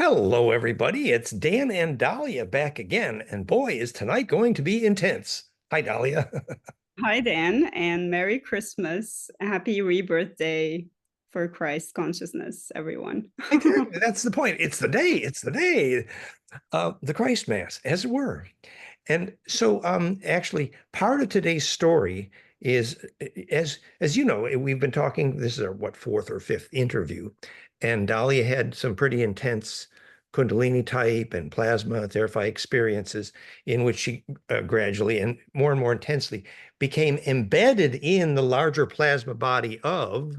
Hello, everybody. It's Dan and Dahlia back again. And boy, is tonight going to be intense. Hi, Dahlia. Hi, Dan, and Merry Christmas. Happy rebirth day for Christ consciousness, everyone. Exactly. That's the point. It's the day. It's the day. The Krst-Mas, as it were. And so actually part of today's story is as you know, we've been talking, this is our fourth or fifth interview, and Dahlia had some pretty intense Kundalini type and plasma therapy experiences in which she gradually and more intensely became embedded in the larger plasma body of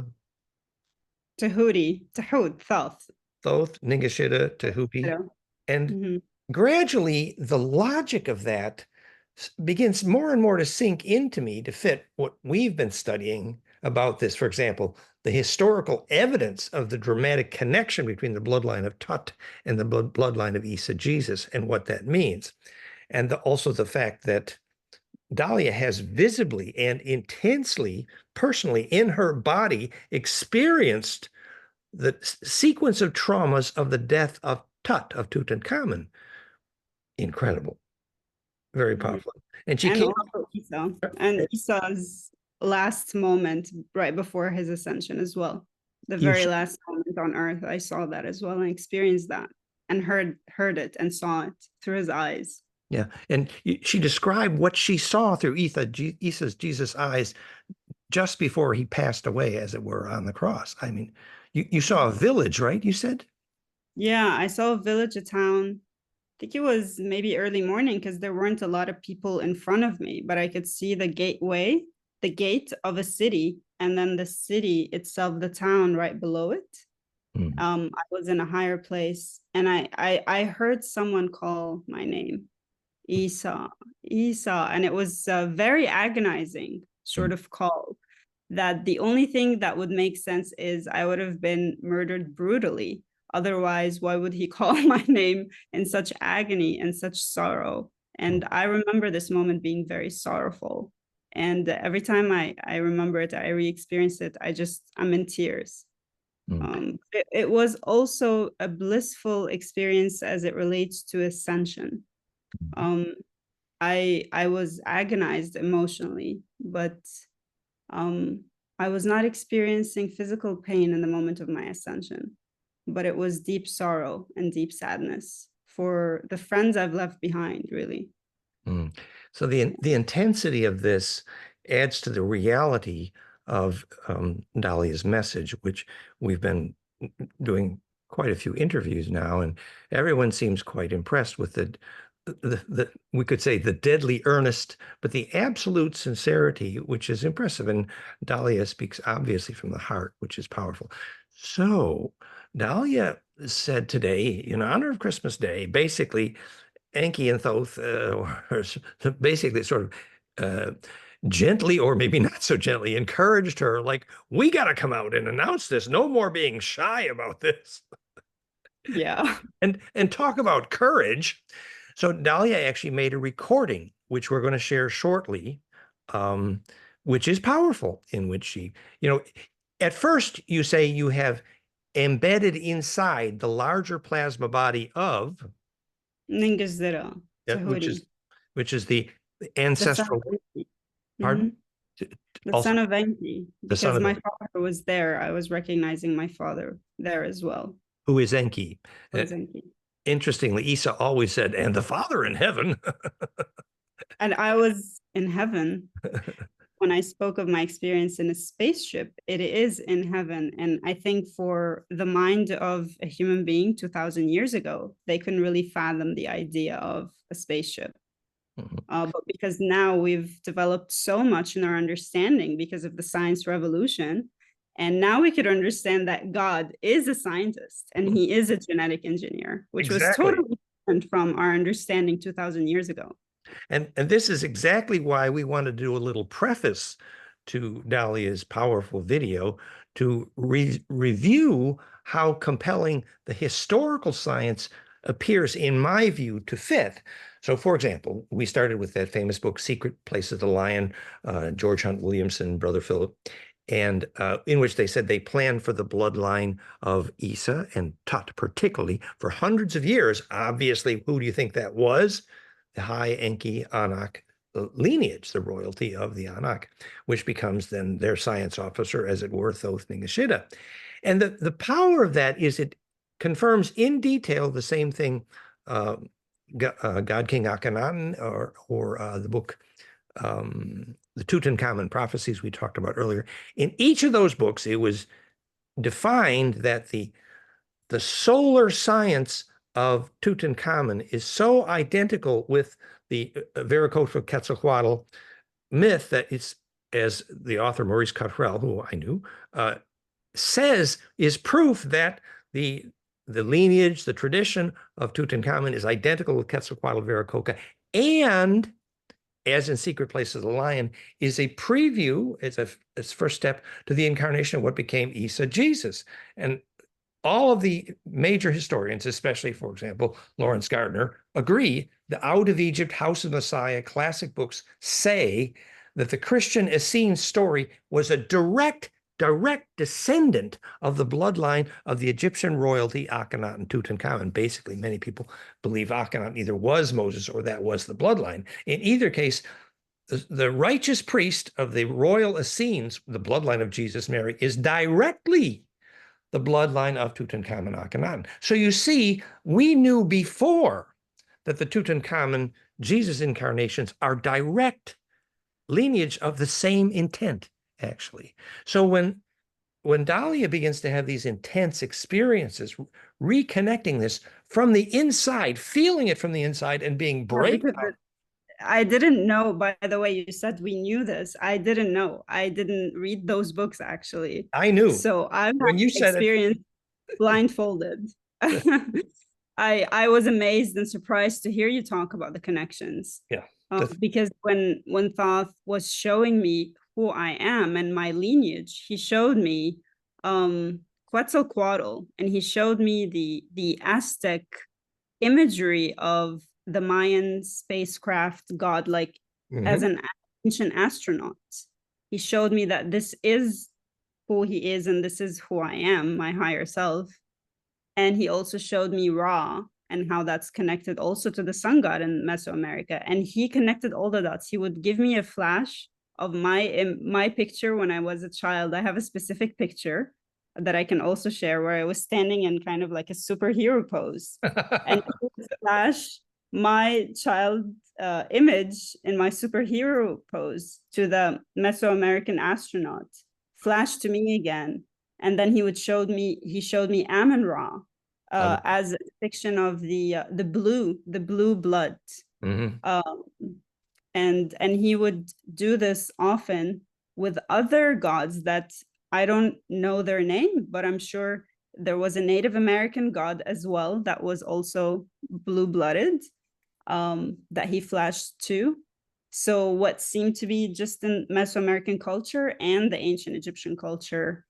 Tahud, Thoth. Thoth, Ningishita, Tehupi. And Mhm. gradually, the logic of that begins more and more to sink into me to fit what we've been studying about this. For example, the historical evidence of the dramatic connection between the bloodline of Tut and the bloodline of Isa Jesus and what that means. And also the fact that Dahlia has visibly and intensely, personally in her body, experienced the sequence of traumas of the death of Tut, of Tutankhamun. Incredible, very Mhm. powerful. And she And came also Isa, and Isa's last moment right before his ascension as well. The you very last moment on earth, I saw that as well and experienced that and heard it and saw it through his eyes. yeah, and she described what she saw through Isa's Jesus eyes just before he passed away, as it were, on the cross. I mean, you saw a village, right? You said? Yeah, I saw a village, a town. I think it was maybe early morning because there weren't a lot of people in front of me, but I could see the gate of a city, and then the city itself, the town right below it. Hmm. I was in a higher place, and I heard someone call my name, Esau, Esau, and it was a very agonizing Hmm. sort of call. That the only thing that would make sense is I would have been murdered brutally. Otherwise, why would he call my name in such agony and such sorrow? Hmm. And I remember this moment being very sorrowful. And every time I remember it, I re-experience it, I'm in tears. Hmm. It was also a blissful experience as it relates to ascension. Um, I was agonized emotionally, but um, I was not experiencing physical pain in the moment of my ascension, but it was deep sorrow and deep sadness for the friends I've left behind, really. Hmm. So the intensity of this adds to the reality of Dahlia's message, which we've been doing quite a few interviews now, and everyone seems quite impressed with the we could say the deadly earnest, but the absolute sincerity, which is impressive. And Dahlia speaks obviously from the heart, which is powerful. So Dahlia said today, in honor of Christmas Day, basically Enki and Thoth basically sort of uh, gently, or maybe not so gently, encouraged her, like, we got to come out and announce this. No more being shy about this. Yeah. And talk about courage. So Dahlia actually made a recording, which we're going to share shortly, um, which is powerful, in which she, at first you say you have embedded inside the larger plasma body of, Ningazira, yeah, which Tahuri, is which is the the son ancestral, of Enki. pardon? Mhm. The Also, son of Enki, the son because of my Enki. father was there. I was recognizing my father there as well. Who is Enki? It was Enki. Interestingly, Isa always said, and the Father in heaven. And I was in heaven when I spoke of my experience in a spaceship. It is in heaven. And I think for the mind of a human being 2000 years ago, they couldn't really fathom the idea of a spaceship. Mhm. But because now we've developed so much in our understanding because of the science revolution, and now we could understand that God is a scientist and he is a genetic engineer, which was Exactly. totally different from our understanding 2000 years ago. And this is exactly why we want to do a little preface to Dahlia's powerful video to review how compelling the historical science appears, in my view, to fit. So, for example, we started with that famous book, Secret Place of the Lion, George Hunt Williamson, Brother Philip. and in which they said they planned for the bloodline of Isa and Tut particularly for hundreds of years. Obviously, who do you think that was? The High Enki Anak lineage, the royalty of the Anak, which becomes then their science officer, as it were, Thoth Ningishida. And the power of that is it confirms in detail the same thing God King Akhenaten or the book the Tutankhamun prophecies we talked about earlier. In each of those books, it was defined that the solar science of Tutankhamun is so identical with the Viracocha Quetzalcoatl myth that it's, as the author Maurice Cottrell, who I knew, says, is proof that the lineage, the tradition of Tutankhamun is identical with Quetzalcoatl Viracocha, and as in Secret Place of the Lion, is a preview, it's a first step to the incarnation of what became Isa, Jesus. And all of the major historians, especially, for example, Lawrence Gardner, agree the Out of Egypt, House of Messiah classic books say that the Christian Essene story was a direct descendant of the bloodline of the Egyptian royalty Akhenaten Tutankhamun. Basically, many people believe Akhenaten either was Moses or that was the bloodline. In either case, the righteous priest of the royal Essenes, the bloodline of Jesus, Mary, is directly the bloodline of Tutankhamun Akhenaten. So you see, we knew before that the Tutankhamun Jesus incarnations are direct lineage of the same intent, actually. So when Dalia begins to have these intense experiences, reconnecting this from the inside, feeling it from the inside and being brave. I didn't know, by the way, you said we knew this. I didn't know. I didn't read those books, actually. I knew. So I've when you said experience blindfolded. I was amazed and surprised to hear you talk about the connections. Yeah. Because when Thoth was showing me who I am and my lineage, he showed me Quetzalcoatl, and he showed me the Aztec imagery of the Mayan spacecraft god, like as an ancient astronaut. He showed me that this is who he is and this is who I am, my higher self. And he also showed me Ra and how that's connected also to the sun god in Mesoamerica. And he connected all the dots. He would give me a flash of my picture when I was a child. I have a specific picture that I can also share where I was standing in kind of like a superhero pose. And he would flash my child image in my superhero pose to the Mesoamerican astronaut, flash to me again. And then he showed me Amun-Ra as a depiction of the blue blood. And he would do this often with other gods that I don't know their name, but I'm sure there was a Native American god as well that was also blue-blooded that he flashed to. So what seemed to be just in Mesoamerican culture and the ancient Egyptian culture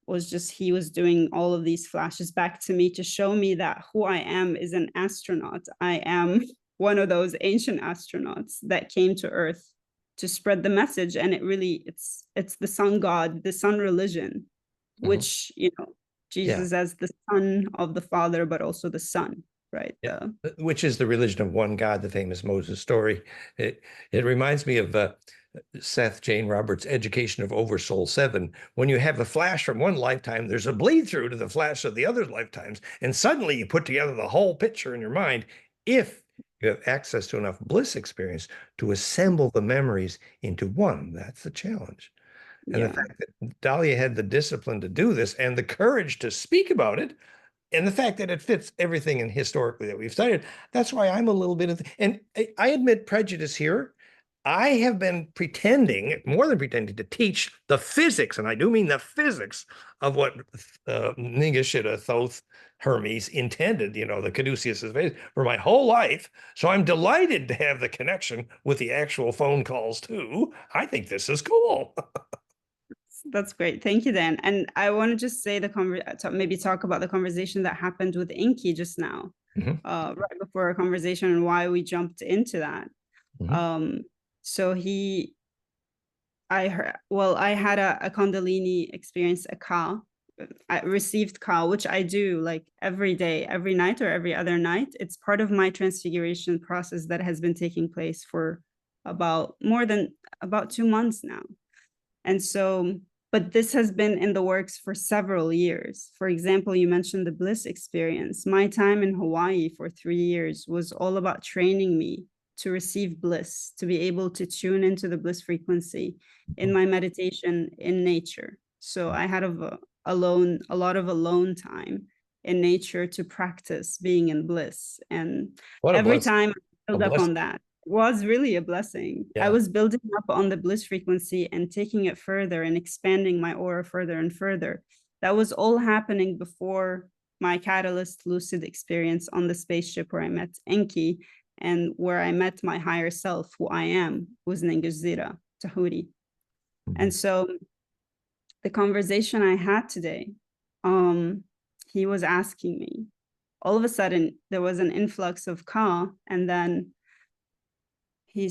was just, he was doing all of these flashes back to me to show me that who I am is an astronaut. I am one of those ancient astronauts that came to Earth to spread the message. And it's the sun god, the sun religion, which, Jesus as the son of the Father, but also the Son, right? Yeah. Which is the religion of one God, the famous Moses story. It reminds me of Seth Jane Roberts' Education of Oversoul 7. When you have a flash from one lifetime, there's a bleed through to the flash of the other lifetimes, and suddenly you put together the whole picture in your mind if you have access to enough bliss experience to assemble the memories into one. That's the challenge. And the fact that Dalia had the discipline to do this and the courage to speak about it, and the fact that it fits everything in historically that we've studied, that's why I'm a little bit of, and I admit prejudice here. I have been pretending, more than pretending, to teach the physics, and I do mean the physics of what Ningishida, Thoth, Hermes intended, the caduceus for my whole life. So I'm delighted to have the connection with the actual phone calls too. I think this is cool. That's great. Thank you, Dan. And I want to just say maybe talk about the conversation that happened with Inky just now, right before our conversation, and why we jumped into that. So he I heard, well, I had a Kundalini experience, a Ka. I received Ka, which I do like every day, every night or every other night. It's part of my transfiguration process that has been taking place for about 2 months now. And so, but this has been in the works for several years. For example, you mentioned the Bliss experience. My time in Hawaii for 3 years was all about training me to receive bliss, to be able to tune into the bliss frequency in my meditation in nature. So I had a lot of alone time in nature to practice being in bliss. And What a every blessing. time I A build up blessing. on that, was really a blessing. I Yeah. was building up on the bliss frequency and taking it further and expanding my aura further and further. That was all happening before my catalyst lucid experience on the spaceship where I met Enki and where I met my higher self, who I am, who's Ninguzira, Tahuri. And so the conversation I had today, he was asking me, all of a sudden there was an influx of Ka, and then he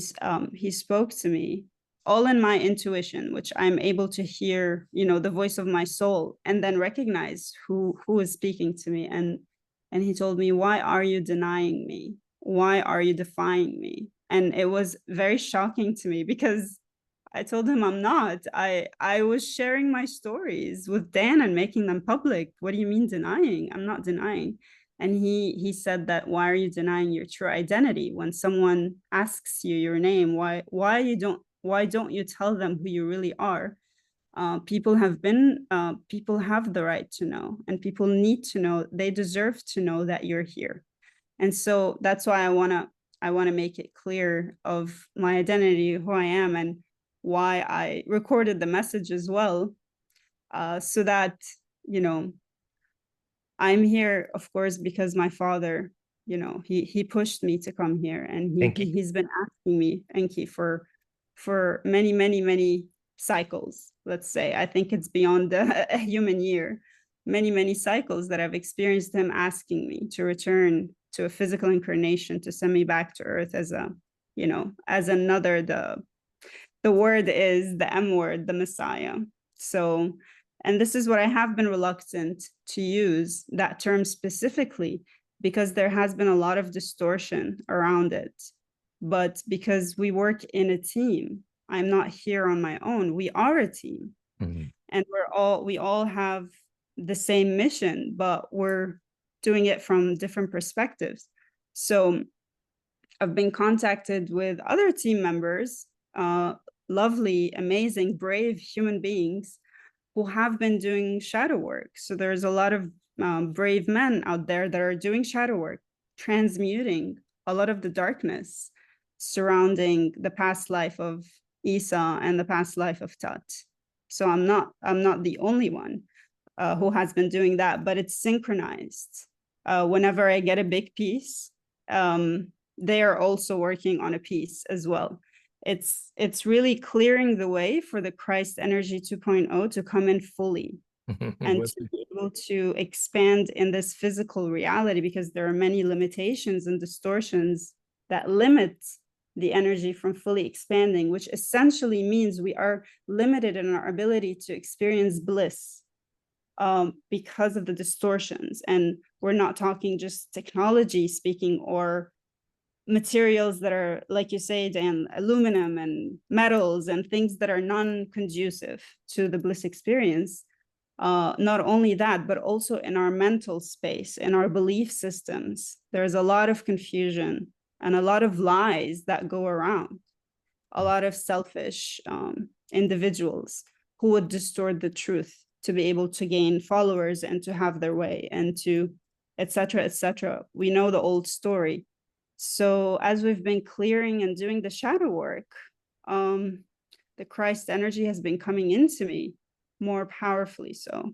spoke to me all in my intuition, which I'm able to hear, the voice of my soul, and then recognize who is speaking to me. And he told me, why are you denying me? Why are you defying me? And it was very shocking to me because I told him I'm not. I was sharing my stories with Dan and making them public. What do you mean denying? I'm not denying. And he said that, why are you denying your true identity? When someone asks you your name, why don't you tell them who you really are? People have the right to know, and people need to know, they deserve to know that you're here. And so that's why I want to make it clear of my identity, who I am, and why I recorded the message as well, so that, I'm here, of course, because my father, he pushed me to come here, and he's been asking me, Enki, for many, many, many cycles, let's say. I think it's beyond a human year, many, many cycles that I've experienced him asking me to return to a physical incarnation, to send me back to Earth as another, the word is the M word, the Messiah. So, and this is what I have been reluctant to use that term specifically, because there has been a lot of distortion around it. But because we work in a team, I'm not here on my own. We are a team. And we all have the same mission, but we're doing it from different perspectives. So I've been contacted with other team members, lovely, amazing, brave human beings who have been doing shadow work. So there's a lot of brave men out there that are doing shadow work, transmuting a lot of the darkness surrounding the past life of Isa and the past life of Tat. So I'm not the only one who has been doing that, but it's synchronized. Whenever I get a big piece, they are also working on a piece as well. It's really clearing the way for the Christ Energy 2.0 to come in fully and to be able to expand in this physical reality, because there are many limitations and distortions that limit the energy from fully expanding, which essentially means we are limited in our ability to experience bliss because of the distortions. And we're not talking just technology speaking, or materials that are, like you say, Dan, aluminum and metals and things that are non-conducive to the bliss experience. Not only that, but also in our mental space, in our belief systems, there's a lot of confusion and a lot of lies that go around. A lot of selfish individuals who would distort the truth to be able to gain followers and to have their way, and to et cetera, et cetera. We know the old story. So as we've been clearing and doing the shadow work, the Christ energy has been coming into me more powerfully so.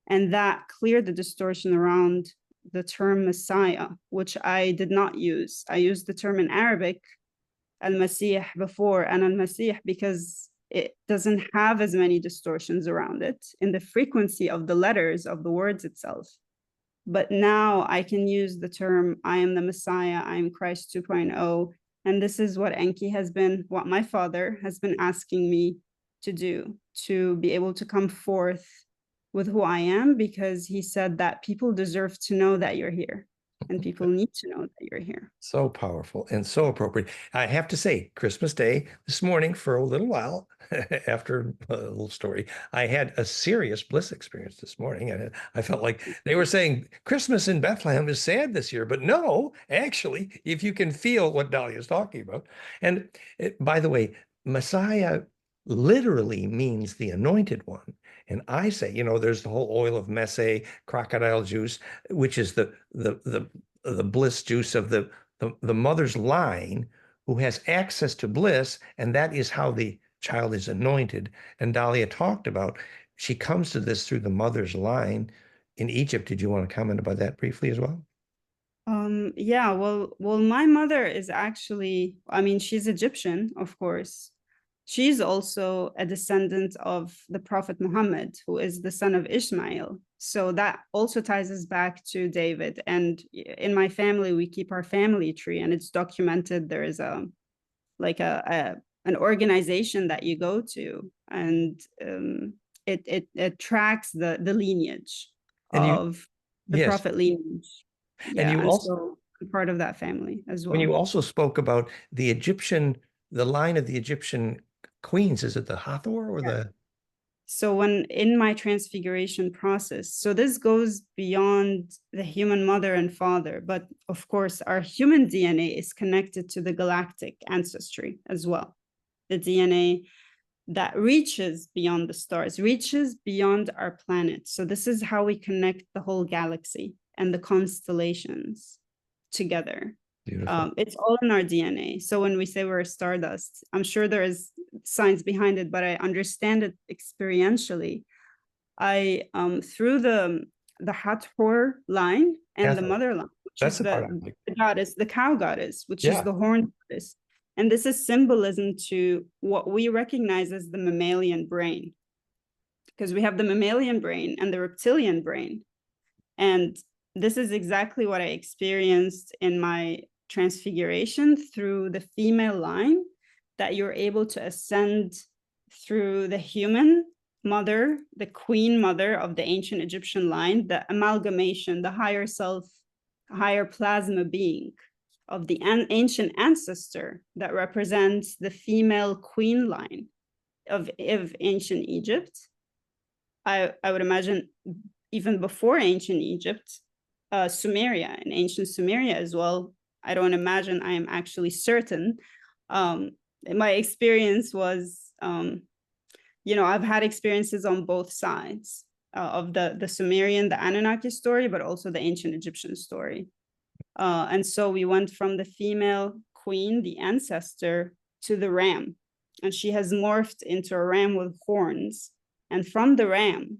And that cleared the distortion around the term Messiah, which I did not use. I used the term in Arabic, al-Masih, before, and al-Masih, because it doesn't have as many distortions around it in the frequency of the letters of the words itself. But now I can use the term, I am the Messiah, I am Christ 2.0. And this is what Enki has been, what my father has been asking me to do, to be able to come forth with who I am, because he said that people deserve to know that you're here, and people need to know that you're here. So powerful and so appropriate. I have to say, Christmas Day this morning, for a little while, after a little story, I had a serious bliss experience this morning. And I felt like they were saying Christmas in Bethlehem is sad this year. But no, actually, if you can feel what Dalia is talking about. And by the way, Messiah literally means the anointed one. And I say, there's the whole oil of Messe, crocodile juice, which is the bliss juice of the mother's line, who has access to bliss, and that is how the child is anointed. And Dalia talked about, she comes to this through the mother's line in Egypt. Did you want to comment about that briefly as well? Yeah, well, my mother is actually, I mean, she's Egyptian, of course. She's also a descendant of the Prophet Muhammad, who is the son of Ishmael. So that also ties us back to David. And in my family, we keep our family tree, and it's documented. There is an organization that you go to, and it tracks the lineage And you, of the yes, Prophet lineage. and Yeah, you and also, so I'm part of that family as when well. you also spoke about the line of the Egyptian queens, is it the Hathor or the? So when in my transfiguration process, so this goes beyond the human mother and father, but of course our human DNA is connected to the galactic ancestry as well. The DNA that reaches beyond the stars, reaches beyond our planet. So this is how we connect the whole galaxy and the constellations together. Beautiful. It's all in our DNA. So when we say we're stardust, I'm sure there is science behind it, but I understand it experientially. I through the Hathor line and the Hathor. mother line, which That's is the part I like. the goddess, the cow goddess, which is Yeah. the horn goddess. And this is symbolism to what we recognize as the mammalian brain, because we have the mammalian brain and the reptilian brain. And this is exactly what I experienced in my transfiguration through the female line, that you're able to ascend through the human mother, the queen mother of the ancient Egyptian line, the amalgamation, the higher self, higher plasma being of the ancient ancestor that represents the female queen line of ancient Egypt. I would imagine even before ancient Egypt, Sumeria, and ancient Sumeria as well. I don't imagine, I am actually certain. My experience was, I've had experiences on both sides of the Sumerian, the Anunnaki story, but also the ancient Egyptian story. And so we went from the female queen, the ancestor, to the ram. And she has morphed into a ram with horns. And from the ram,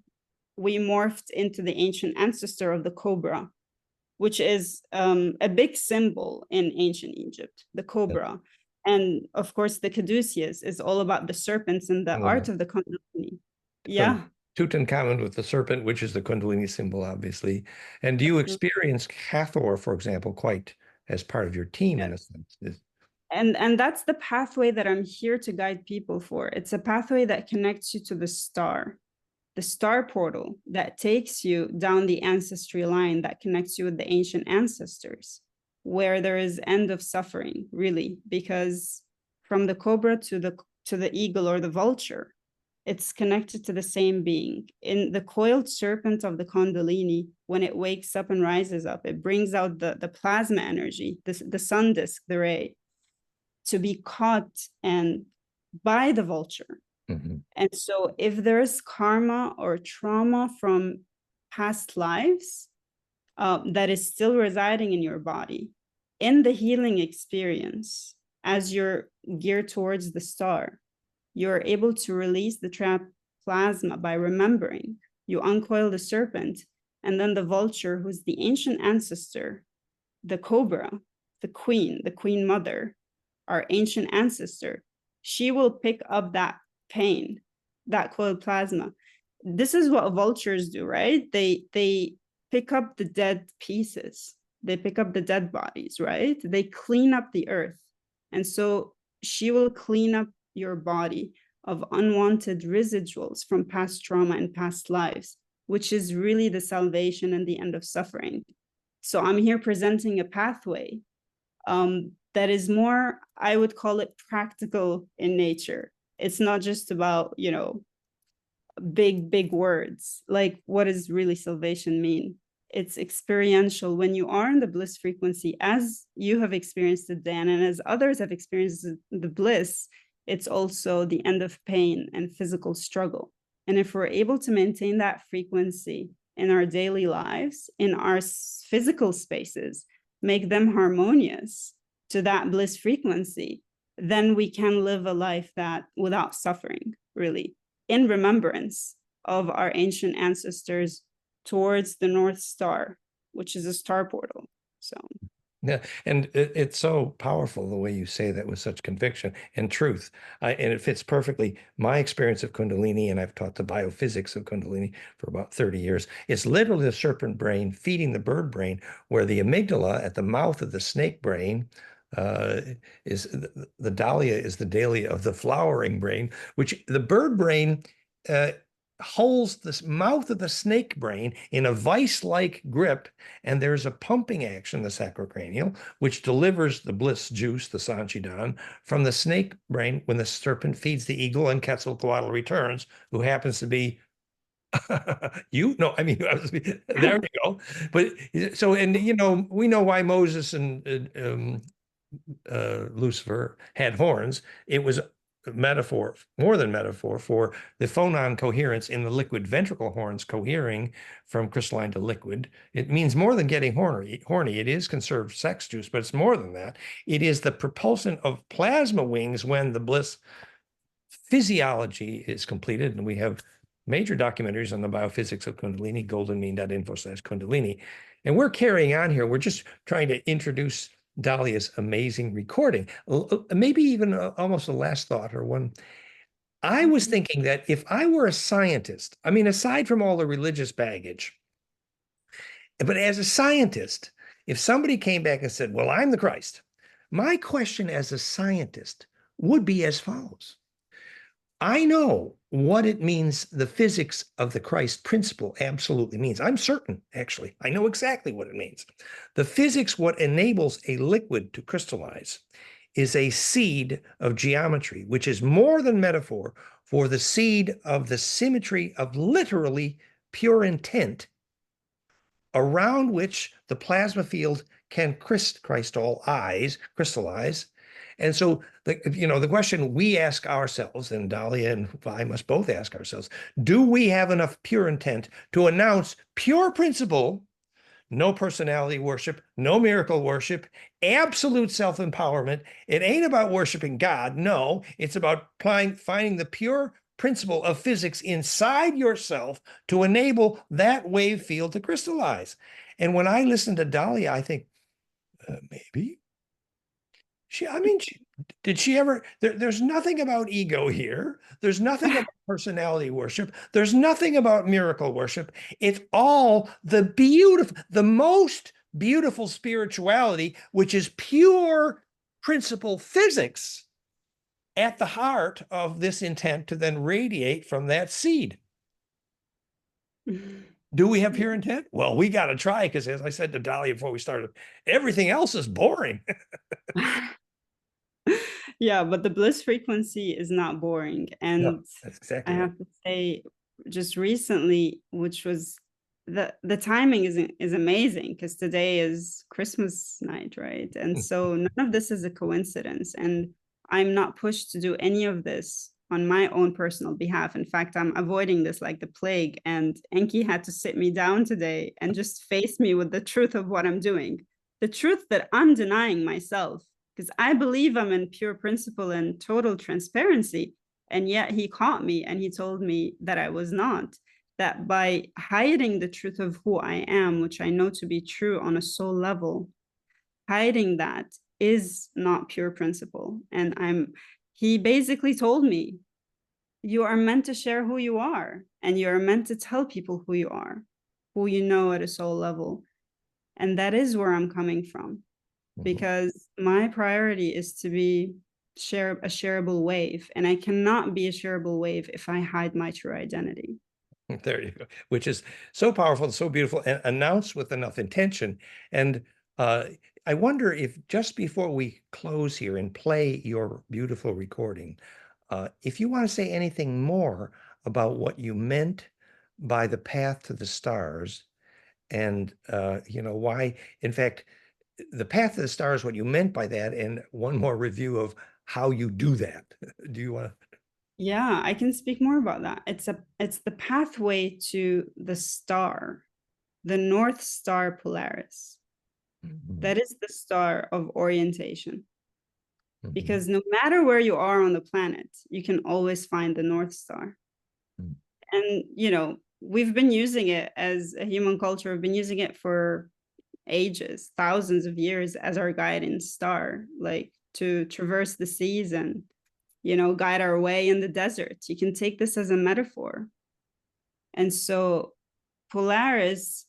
we morphed into the ancient ancestor of the cobra, which is a big symbol in ancient Egypt, the cobra. And of course, the caduceus is all about the serpents and the art of the Kundalini. Yeah. Tutankhamun with the serpent, which is the Kundalini symbol, obviously. And do you experience Hathor, for example, quite as part of your team in a sense? And that's the pathway that I'm here to guide people for. It's a pathway that connects you to the star portal that takes you down the ancestry line, that connects you with the ancient ancestors, where there is end of suffering, really, because from the cobra to the eagle or the vulture, it's connected to the same being. In the coiled serpent of the Kundalini, when it wakes up and rises up, it brings out the plasma energy, the sun disk, the ray, to be caught and by the vulture. Mm-hmm. And so if there's karma or trauma from past lives that is still residing in your body, in the healing experience, as you're geared towards the star, you're able to release the trapped plasma by remembering. You uncoil the serpent, and then the vulture, who's the ancient ancestor, the cobra, the queen mother, our ancient ancestor, she will pick up that pain, that coiled plasma. This is what vultures do, right? They pick up the dead pieces. They pick up the dead bodies, right? They clean up the earth. And so she will clean up your body of unwanted residuals from past trauma and past lives, which is really the salvation and the end of suffering. So I'm here presenting a pathway that is more, I would call it practical in nature. It's not just about, you know, big words. Like, what does really salvation mean? It's experiential. When you are in the bliss frequency, as you have experienced it, Dan, and as others have experienced the bliss, it's also the end of pain and physical struggle. And if we're able to maintain that frequency in our daily lives, in our physical spaces, make them harmonious to that bliss frequency, then we can live a life that without suffering, really, in remembrance of our ancient ancestors towards the North Star, which is a star portal. So yeah, and it's so powerful the way you say that with such conviction and truth. And it fits perfectly my experience of Kundalini, and I've taught the biophysics of Kundalini for about 30 years. It's literally the serpent brain feeding the bird brain, where the amygdala at the mouth of the snake brain is the Dahlia is the dahlia of the flowering brain, which the bird brain holds the mouth of the snake brain in a vice-like grip, and there's a pumping action, the sacrocranial, which delivers the bliss juice, the Sanchidan, from the snake brain when the serpent feeds the eagle and Quetzalcoatl returns, who happens to be you know, I mean, there we go. But so, and you know, we know why Moses and Lucifer had horns. It was metaphor, more than metaphor, for the phonon coherence in the liquid ventricle horns cohering from crystalline to liquid. It means more than getting horny. It is conserved sex juice, but it's more than that. It is the propulsion of plasma wings when the bliss physiology is completed. And we have major documentaries on the biophysics of Kundalini, goldenmean.info/Kundalini. And we're carrying on here. We're just trying to introduce Dalia's amazing recording. Maybe even almost a last thought or one. I was thinking that if I were a scientist, I mean, aside from all the religious baggage, but as a scientist, if somebody came back and said, well, I'm the Christ, my question as a scientist would be as follows. I know what it means, the physics of the Christ principle absolutely means. I'm certain, actually. I know exactly what it means. The physics, what enables a liquid to crystallize, is a seed of geometry, which is more than metaphor for the seed of the symmetry of literally pure intent, around which the plasma field can crystallize. And so, the question we ask ourselves, and Dalia and I must both ask ourselves, do we have enough pure intent to announce pure principle, no personality worship, no miracle worship, absolute self-empowerment? It ain't about worshiping God. No, it's about finding the pure principle of physics inside yourself to enable that wave field to crystallize. And when I listen to Dalia, I think, maybe. Did she ever? There's nothing about ego here. There's nothing about personality worship. There's nothing about miracle worship. It's all the most beautiful spirituality, which is pure principle physics at the heart of this intent to then radiate from that seed. Do we have pure intent? Well, we got to try, because as I said to Dalia before we started, everything else is boring. Yeah, but the bliss frequency is not boring. And no, that's exactly I have to say, just recently, which was the timing is amazing, because today is Christmas night, right? And so none of this is a coincidence. And I'm not pushed to do any of this on my own personal behalf. In fact, I'm avoiding this like the plague. And Enki had to sit me down today and just face me with the truth of what I'm doing, the truth that I'm denying myself, because I believe I'm in pure principle and total transparency. And yet he caught me and he told me that I was not, that by hiding the truth of who I am, which I know to be true on a soul level, hiding that is not pure principle. And he basically told me, you are meant to share who you are, and you are meant to tell people who you are, who you know at a soul level. And that is where I'm coming from, because my priority is to be share a shareable wave, and I cannot be a shareable wave if I hide my true identity. There you go, which is so powerful and so beautiful and announced with enough intention. And I wonder if just before we close here and play your beautiful recording, if you want to say anything more about what you meant by the path to the stars and, why, in fact, the path to the stars, what you meant by that, and one more review of how you do that. Do you want to? Yeah, I can speak more about that. It's the pathway to the star, the North Star Polaris. Mhm. That is the star of orientation. Mhm. Because no matter where you are on the planet, you can always find the North Star. Mhm. And we've been using it as a human culture, we've been using it for ages, thousands of years as our guiding star, like to traverse the seas and guide our way in the desert. You can take this as a metaphor. And so Polaris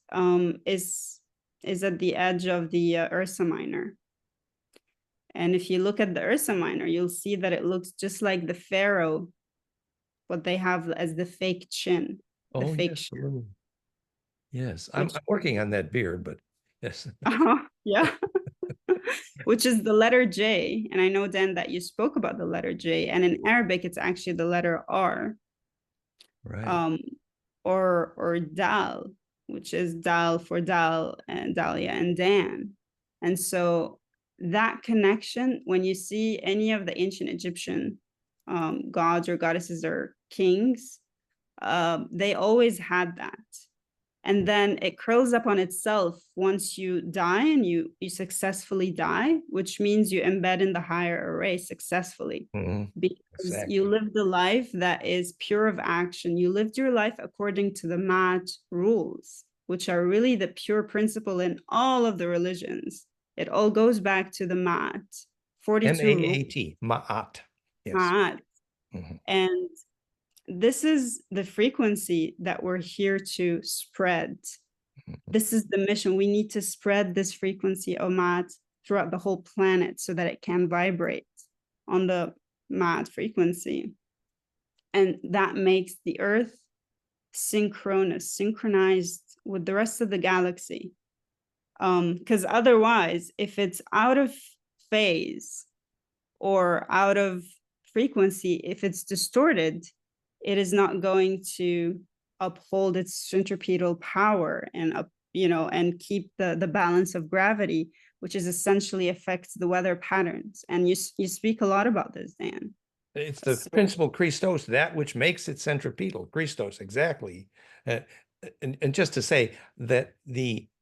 is at the edge of the Ursa Minor. And if you look at the Ursa Minor, you'll see that it looks just like the pharaoh, what they have as the fake chin, the Oh, fake yes, a chin, little. Yes, I'm which working on that beard, but yes. yeah, which is the letter J. And I know, Dan, that you spoke about the letter J, and in Arabic, it's actually the letter R, Right. um, or Dal, which is Dal for Dal and Dalia and Dan. And so that connection, when you see any of the ancient Egyptian gods or goddesses or kings, they always had that. And then it curls up on itself once you die and you successfully die, which means you embed in the higher array successfully, Mhm. because you Exactly. lived a life that is pure of action. You lived your life according to the Ma'at rules, which are really the pure principle in all of the religions. It all goes back to the Ma'at, 42 rules, M-A-A-T, Ma'at. Yes. Ma'at. Mhm. And this is the frequency that we're here to spread. Mhm. This is the mission. We need to spread this frequency of Ma'at throughout the whole planet so that it can vibrate on the Ma'at frequency. And that makes the Earth synchronized with the rest of the galaxy. Because otherwise, if it's out of phase or out of frequency, if it's distorted, it is not going to uphold its centripetal power and keep the balance of gravity, which is essentially affects the weather patterns. And you speak a lot about this, Dan. It's the So principle Christos, that which makes it centripetal. Christos, exactly. Uh, and just to say that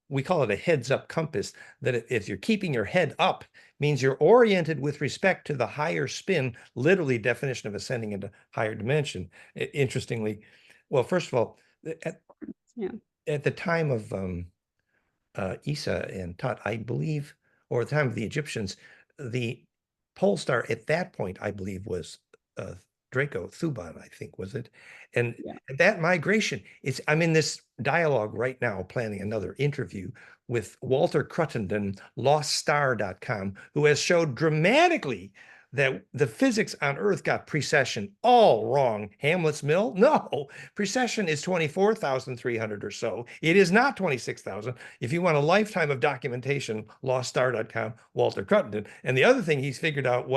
we call it a heads up compass, that if you're keeping your head up, means you're oriented with respect to the higher spin, literally definition of ascending into higher dimension. Interestingly, well, first of all, at, yeah, at the time of Isa and Tut, I believe, or at the time of the Egyptians, the pole star at that point, I believe, was uh, Draco, Thuban, I think, was it? And yeah, that migration, I'm in this dialogue right now, planning another interview with Walter Cruttenden, LostStar.com, who has showed dramatically that the physics on Earth got precession all wrong. Hamlet's Mill? No, precession is 24,300 or so. It is not 26,000. If you want a lifetime of documentation, LostStar.com, Walter Cruttenden. And the other thing he's figured out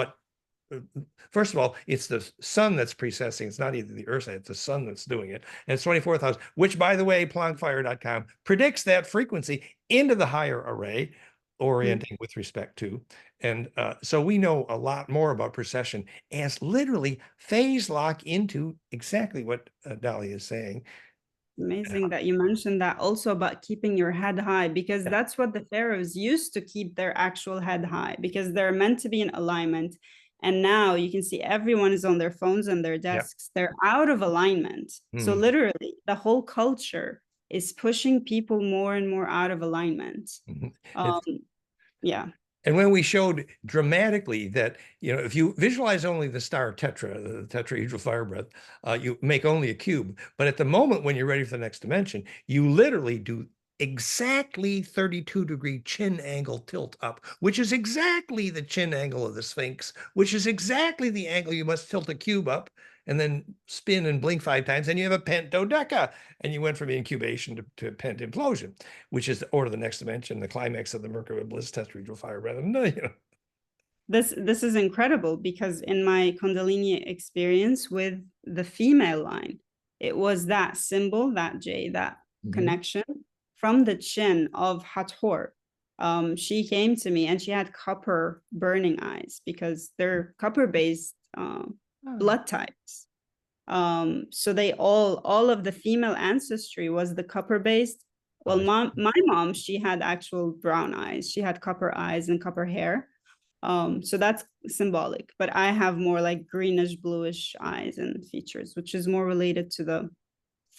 first of all, it's the sun that's precessing. It's not either the earth, it's the sun that's doing it. And it's 24,000, which, by the way, PlankFire.com predicts that frequency into the higher array, orienting with respect to. And so we know a lot more about precession as literally phase lock into exactly what Dalia is saying. amazing that you mentioned that also about keeping your head high, because Yeah. that's what the pharaohs used to keep their actual head high, because they're meant to be in alignment. And now you can see everyone is on their phones and their Yeah. desks. They're out of alignment. So Mhm. literally the whole culture is pushing people more and more out of alignment. Mhm. um yeah, And when we showed dramatically that, if you visualize only the star tetra, the tetrahedral fire breath, you make only a cube. But at the moment when you're ready for the next dimension, you literally do exactly 32-degree chin angle tilt up, which is exactly the chin angle of the Sphinx, which is exactly the angle you must tilt a cube up and then spin and blink 5 times, and you have a pentodeca. And you went from incubation to pent implosion, which is the order of the next dimension, the climax of the Merkaba Bliss tetrahedral fire rhythm. This is incredible, because in my Kundalini experience with the female line, it was that symbol, that J, that connection from the chin of Hathor. She came to me and she had copper burning eyes, because they're copper-based blood types. So they all of the female ancestry was the copper-based. Well, my mom, she had actual brown eyes. She had copper eyes and copper hair. So that's symbolic, but I have more like greenish bluish eyes and features, which is more related to the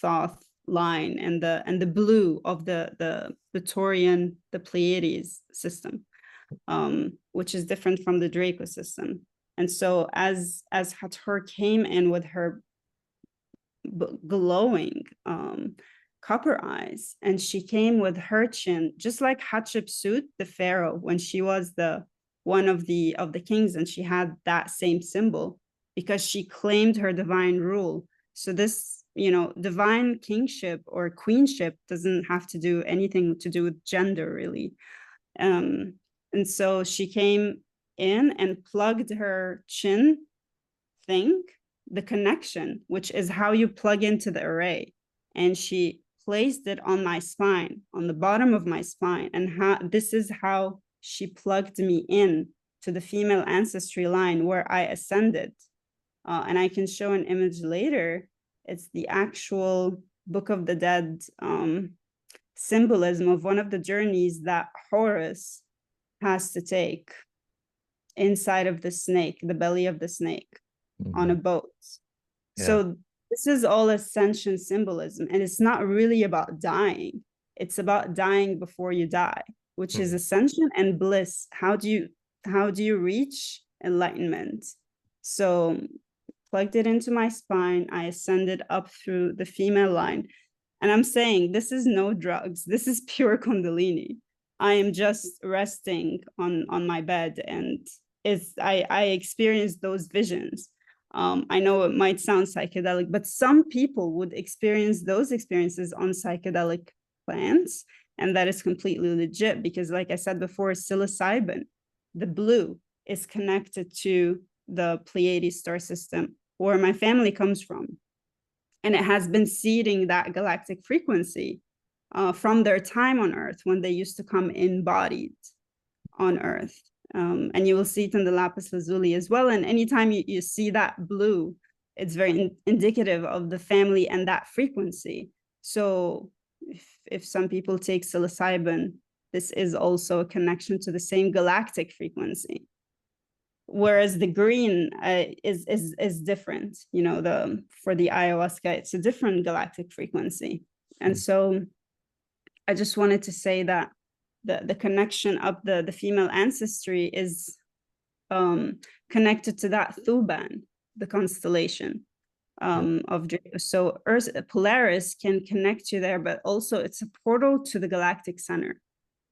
Thoth line and the blue of the Taurian, the Pleiades system, which is different from the Draco system. And so as Hathor came in with her glowing copper eyes, and she came with her chin, just like Hatshepsut, the pharaoh, when she was the one of the kings, and she had that same symbol because she claimed her divine rule. So this, divine kingship or queenship doesn't have to do anything to do with gender, really. And so she came in and plugged her chin thing, the connection, which is how you plug into the array, and she placed it on my spine, on the bottom of my spine, and this is how she plugged me in to the female ancestry line where I ascended. And I can show an image later. It's the actual Book of the Dead symbolism of one of the journeys that Horus has to take inside of the snake, the belly of the snake, on a boat. Yeah. So this is all ascension symbolism, and it's not really about dying. It's about dying before you die, which is ascension and bliss. How do you reach enlightenment? So plugged it into my spine, I ascended up through the female line. And I'm saying, this is no drugs. This is pure Kundalini. I am just resting on my bed, and I experienced those visions. I know it might sound psychedelic, but some people would experience those experiences on psychedelic plants, and that is completely legit, because like I said before, psilocybin, the blue, is connected to the Pleiades star system, where my family comes from. And it has been seeding that galactic frequency from their time on Earth, when they used to come embodied on Earth. And you will see it in the lapis lazuli as well. And anytime you see that blue, it's very indicative of the family and that frequency. So if some people take psilocybin, this is also a connection to the same galactic frequency. Whereas the green is different, for the ayahuasca, it's a different galactic frequency. And so I just wanted to say that the connection of the female ancestry is connected to that Thuban, the constellation of Draco. So Earth, Polaris can connect you there, but also it's a portal to the galactic center.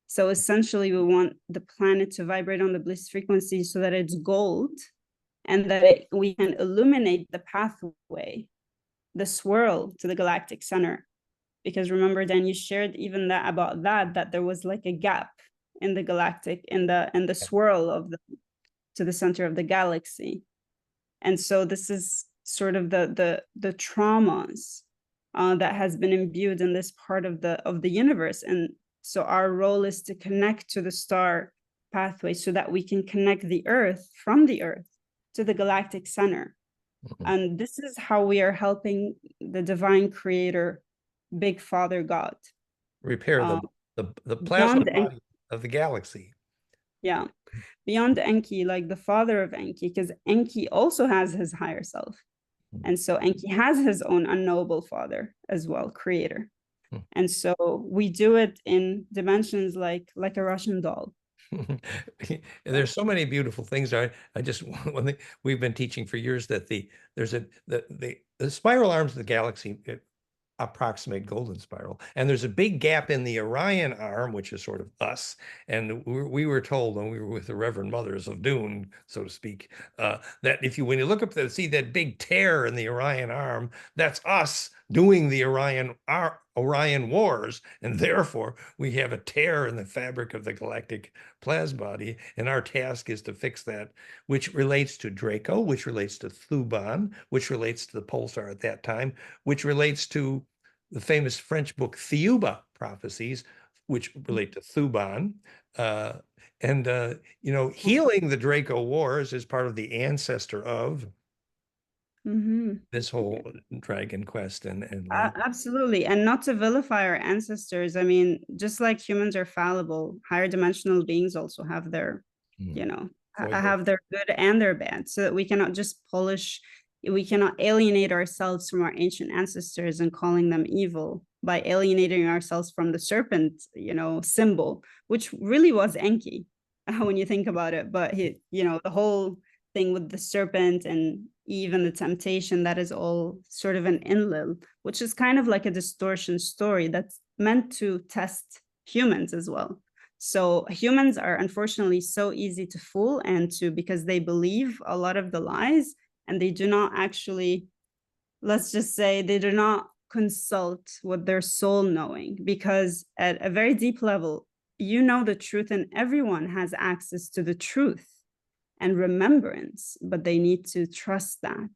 So essentially, we want the planet to vibrate on the bliss frequency so that it's gold, and that we can illuminate the pathway, the swirl to the galactic center. Because remember, Dan, you shared even that there was like a gap in the galactic, in the swirl to the center of the galaxy. And so this is sort of the traumas that has been imbued in this part of the universe. And so our role is to connect to the star pathway so that we can connect the Earth, from the Earth to the galactic center. And this is how we are helping the divine creator, Big Father God, repair the plasma body of the galaxy. Yeah, beyond Enki, like the father of Enki, because Enki also has his higher self. And so Enki has his own unknowable father as well, creator. And so we do it in dimensions like a Russian doll. There's so many beautiful things. I just, one thing we've been teaching for years, that the spiral arms of the galaxy approximate golden spiral. And there's a big gap in the Orion arm, which is sort of us. And we were told when we were with the Reverend Mothers of Dune, so to speak, that when you look up there, see that big tear in the Orion arm, that's us doing the Orion Wars, and therefore we have a tear in the fabric of the galactic plasma body, and our task is to fix that, which relates to Draco, which relates to Thuban, which relates to the pulsar at that time, which relates to the famous French book Thiuba prophecies, which relate to Thuban. Healing the Draco Wars is part of the ancestor of this whole dragon quest and absolutely. And not to vilify our ancestors. I mean, just like humans are fallible, higher dimensional beings also have their, have their good and their bad, so that we cannot just we cannot alienate ourselves from our ancient ancestors and calling them evil by alienating ourselves from the serpent, symbol, which really was Enki when you think about it. But the whole thing with the serpent and even the temptation, that is all sort of an Enlil, which is kind of like a distortion story that's meant to test humans as well. So humans are unfortunately so easy to fool because they believe a lot of the lies, and they do not actually, let's just say, they do not consult with their soul knowing, because at a very deep level, the truth, and everyone has access to the truth and remembrance, but they need to trust that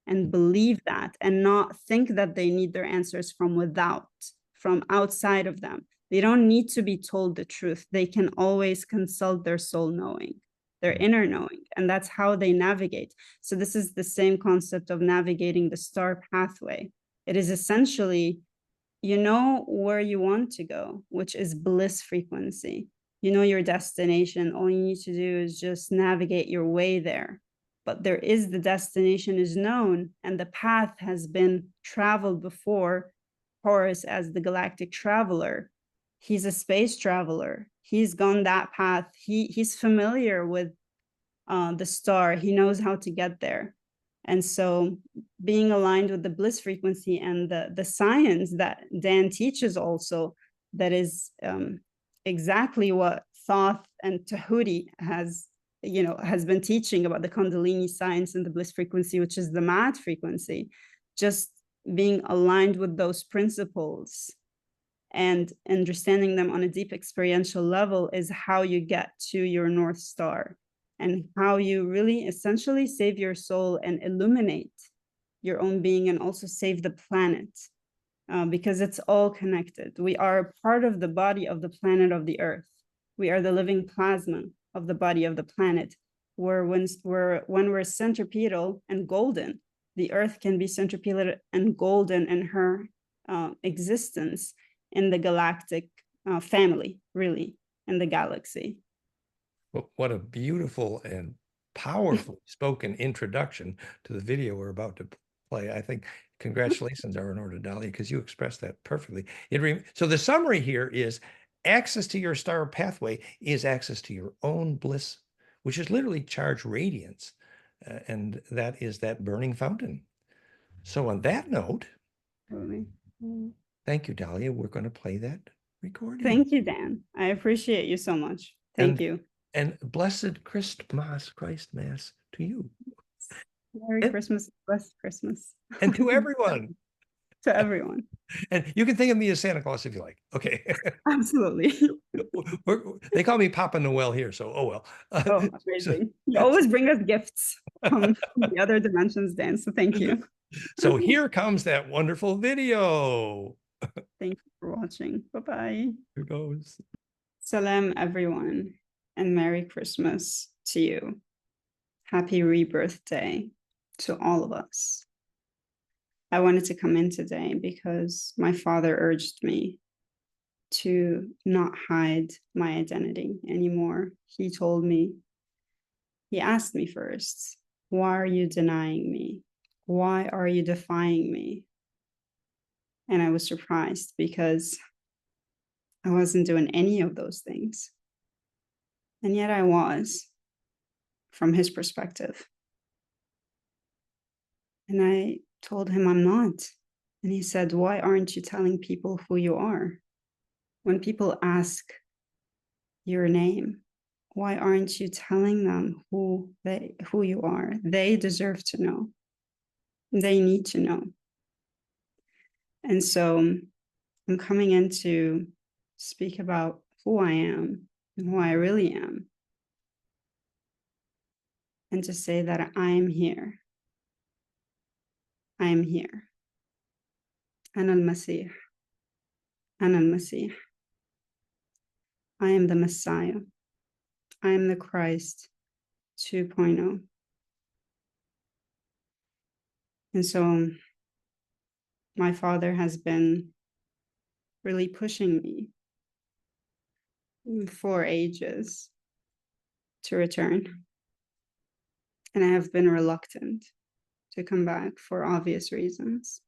and believe that, and not think that they need their answers from outside of them. They don't need to be told the truth. They can always consult their soul knowing, their inner knowing, and that's how they navigate. So this is the same concept of navigating the star pathway. It is essentially, where you want to go, which is bliss frequency. Your destination. All you need to do is just navigate your way there. But the destination is known, and the path has been traveled before. Horus, as the galactic traveler, he's a space traveler. He's gone that path. He's familiar with the star. He knows how to get there. And so being aligned with the bliss frequency and the science that Dan teaches also, that is exactly what Thoth and Tahuti has been teaching about the Kundalini science and the bliss frequency, which is the mad frequency. Just being aligned with those principles and understanding them on a deep experiential level is how you get to your North Star, and how you really essentially save your soul and illuminate your own being, and also save the planet. Because it's all connected. We are part of the body of the planet of the Earth. We are the living plasma of the body of the planet, where when we're centripetal and golden, the Earth can be centripetal and golden in her existence in the galactic family, really, in the galaxy. What a beautiful and powerfully spoken introduction to the video we're about to play. I think congratulations are in order, Dalia, because you expressed that perfectly. So the summary here is access to your star pathway is access to your own bliss, which is literally charged radiance. And that is that burning fountain. So on that note, thank you, Dalia. We're going to play that recording. Thank you, Dan. I appreciate you so much. Thank you. And blessed Krst-Mas to you. Merry Christmas, blessed Christmas. And to everyone. To everyone. And you can think of me as Santa Claus if you like. Okay. Absolutely. They call me Papa Noel here, so oh well. Oh, amazing. You always bring us gifts from the other dimensions, Dan, so thank you. So here comes that wonderful video. Thank you for watching. Bye-bye. Here goes. Salam, everyone, and Merry Christmas to you. Happy Rebirth Day to all of us. I wanted to come in today because my father urged me to not hide my identity anymore. He asked me first, why are you denying me? Why are you defying me? And I was surprised because I wasn't doing any of those things. And yet I was, from his perspective. And I told him I'm not. And he said, why aren't you telling people who you are? When people ask your name, why aren't you telling them who you are? They deserve to know. They need to know. And so I'm coming in to speak about who I am and who I really am. And to say that I am here. I am here. أنا المسيح. أنا المسيح. I am the Messiah. I am the Christ 2.0. And so my father has been really pushing me for ages to return. And I have been reluctant to come back for obvious reasons.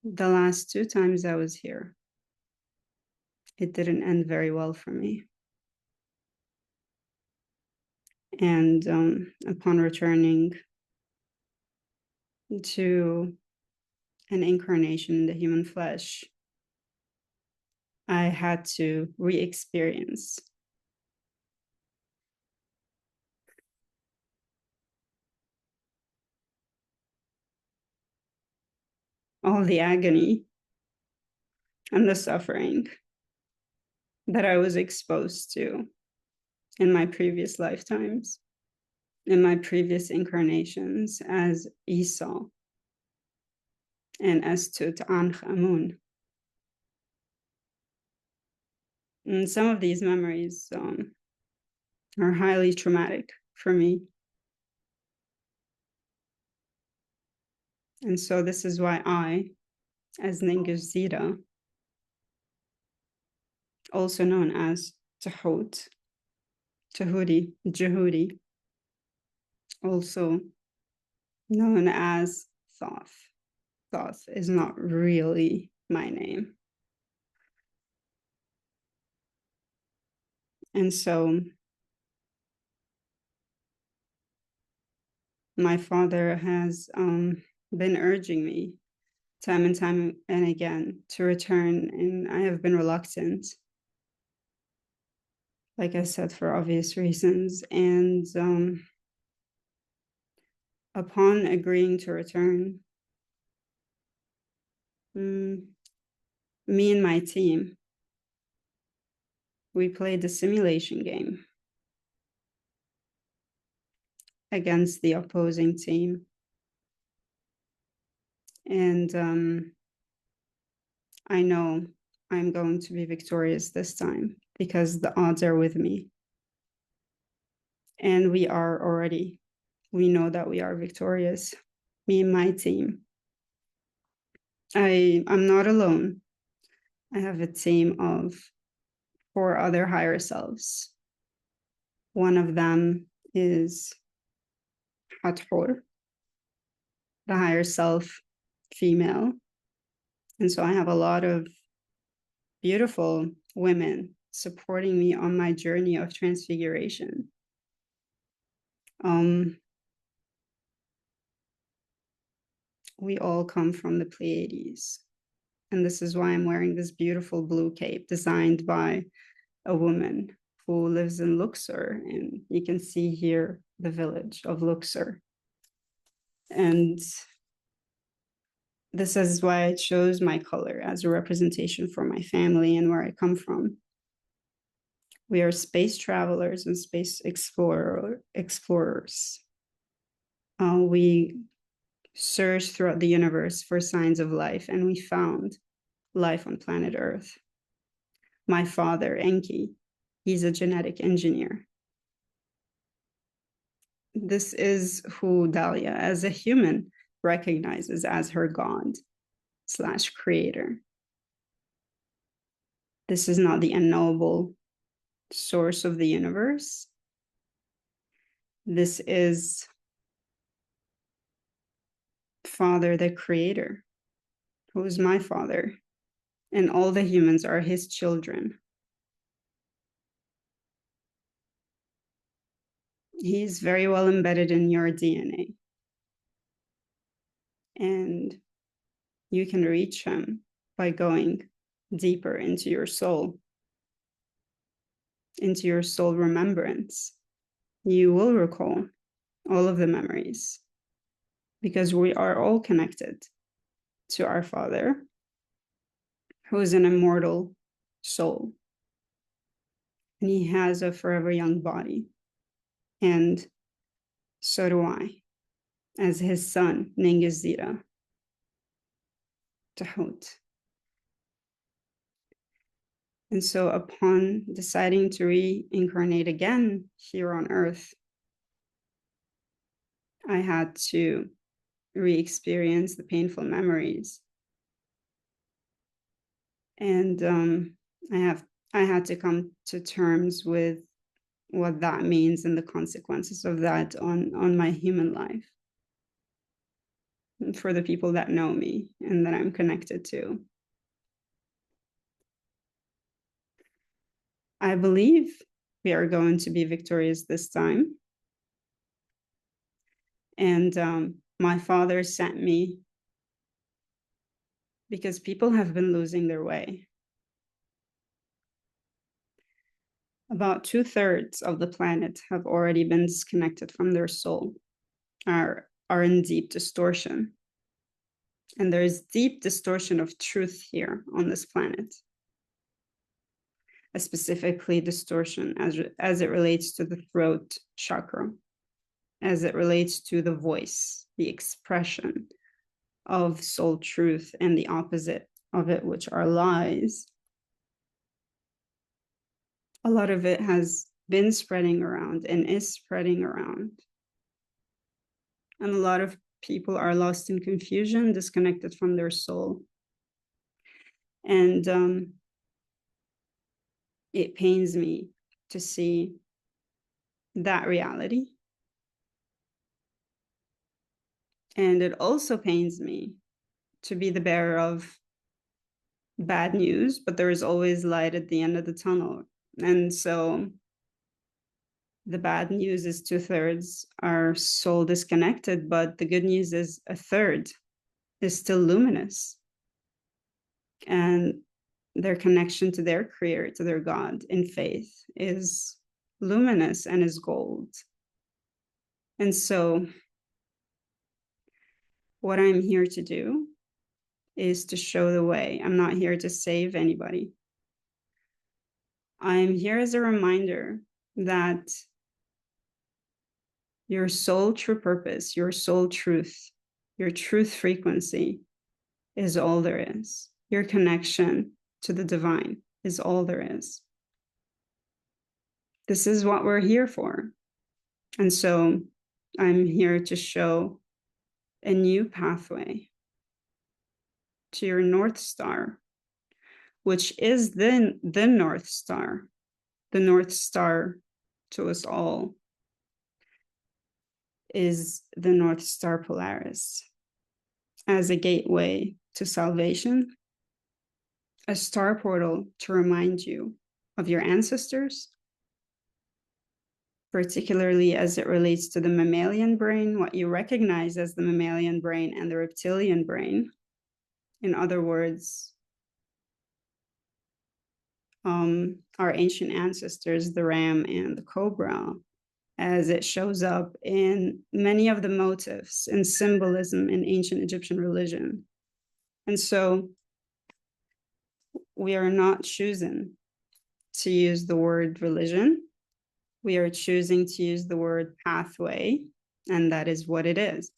The last 2 times I was here, it didn't end very well for me. And upon returning to an incarnation in the human flesh, I had to re-experience all the agony and the suffering that I was exposed to in my previous lifetimes, in my previous incarnations as Esau and as Tutankhamun. And some of these memories are highly traumatic for me. And so this is why I, as Ninguzira, also known as Tahut, Tahudi, Jehudi, also known as Thoth. Thoth is not really my name. And so my father has been urging me time and again to return, and I have been reluctant, like I said, for obvious reasons. And upon agreeing to return, me and my team, we played the simulation game against the opposing team. And I know I'm going to be victorious this time because the odds are with me. And we know that we are victorious, me and my team. I'm not alone. I have a team of 4 other higher selves. One of them is ḥAW-RE, the higher self female. And so I have a lot of beautiful women supporting me on my journey of transfiguration. We all come from the Pleiades. And this is why I'm wearing this beautiful blue cape designed by a woman who lives in Luxor. And you can see here the village of Luxor. And this is why I chose my color as a representation for my family and where I come from. We are space travelers and space explorers. We searched throughout the universe for signs of life, and we found life on planet Earth. My father, Enki, he's a genetic engineer. This is who Dalia, as a human, recognizes as her God/creator. This is not the unknowable source of the universe. This is Father, the creator, who is my father, and all the humans are his children. He's very well embedded in your DNA. And you can reach him by going deeper into your soul remembrance. You will recall all of the memories because we are all connected to our Father, who is an immortal soul. And he has a forever young body. And so do I, as his son, Ningizira Tahut. And so upon deciding to reincarnate again here on Earth, I had to re-experience the painful memories. And I had to come to terms with what that means and the consequences of that on my human life. And for the people that know me and that I'm connected to. I believe we are going to be victorious this time. And my father sent me because people have been losing their way. About 2/3 of the planet have already been disconnected from their soul, are in deep distortion. And there is deep distortion of truth here on this planet. Specifically distortion as it relates to the throat chakra, as it relates to the voice, the expression of soul truth, and the opposite of it, which are lies. A lot of it has been spreading around and is spreading around. And a lot of people are lost in confusion, disconnected from their soul. And it pains me to see that reality. And it also pains me to be the bearer of bad news, but there is always light at the end of the tunnel. And so the bad news is 2/3 are soul disconnected, but the good news is 1/3 is still luminous. And their connection to their creator, to their God in faith is luminous and is gold. And so what I'm here to do is to show the way. I'm not here to save anybody. I'm here as a reminder that your soul true purpose, your soul truth, your truth frequency is all there is. Your connection to the divine is all there is. This is what we're here for. And so I'm here to show a new pathway to your North Star, which is the North Star to us all is the North Star Polaris as a gateway to salvation, a star portal to remind you of your ancestors, particularly as it relates to the mammalian brain, what you recognize as the mammalian brain and the reptilian brain. In other words, our ancient ancestors, the ram and the cobra, as it shows up in many of the motifs and symbolism in ancient Egyptian religion. And so we are not choosing to use the word religion. We are choosing to use the word pathway, and that is what it is.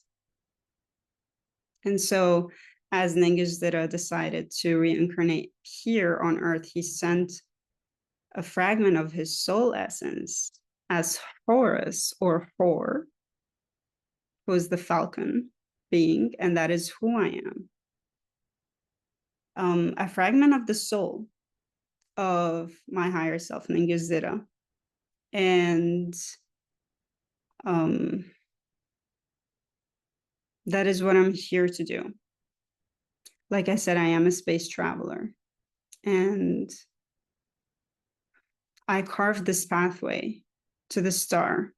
And so as Ningizira decided to reincarnate here on Earth, he sent a fragment of his soul essence as Horus or Hor, who is the falcon being, and that is who I am. A fragment of the soul of my higher self, Ningizira. And that is what I'm here to do. Like I said, I am a space traveler, and I carved this pathway to the star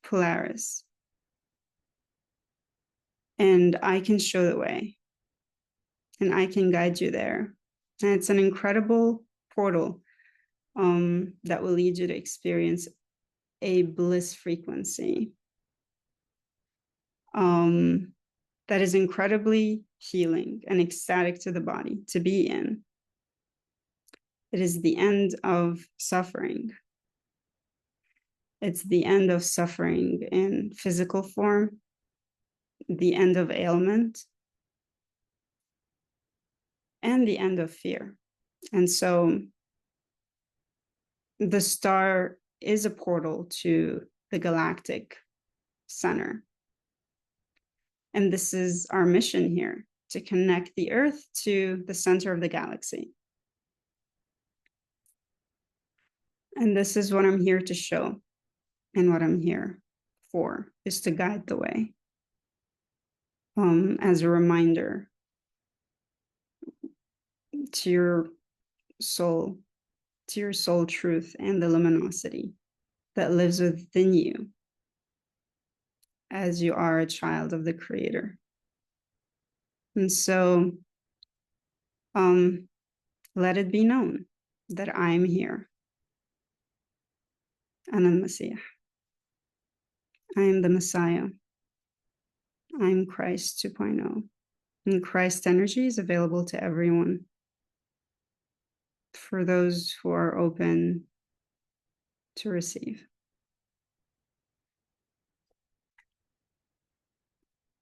Polaris And I can show the way, and I can guide you there. And it's an incredible portal that will lead you to experience a bliss frequency that is incredibly healing and ecstatic to the body to be in. It is the end of suffering. It's the end of suffering in physical form, the end of ailment, and the end of fear. And so the star is a portal to the galactic center. And this is our mission here, to connect the Earth to the center of the galaxy. And this is what I'm here to show. And what I'm here for is to guide the way. As a reminder to your soul truth and the luminosity that lives within you as you are a child of the Creator. And so let it be known that I'm here. أنا المسيح. I am the Messiah. I'm Christ 2.0. And Christ energy is available to everyone. For those who are open to receive.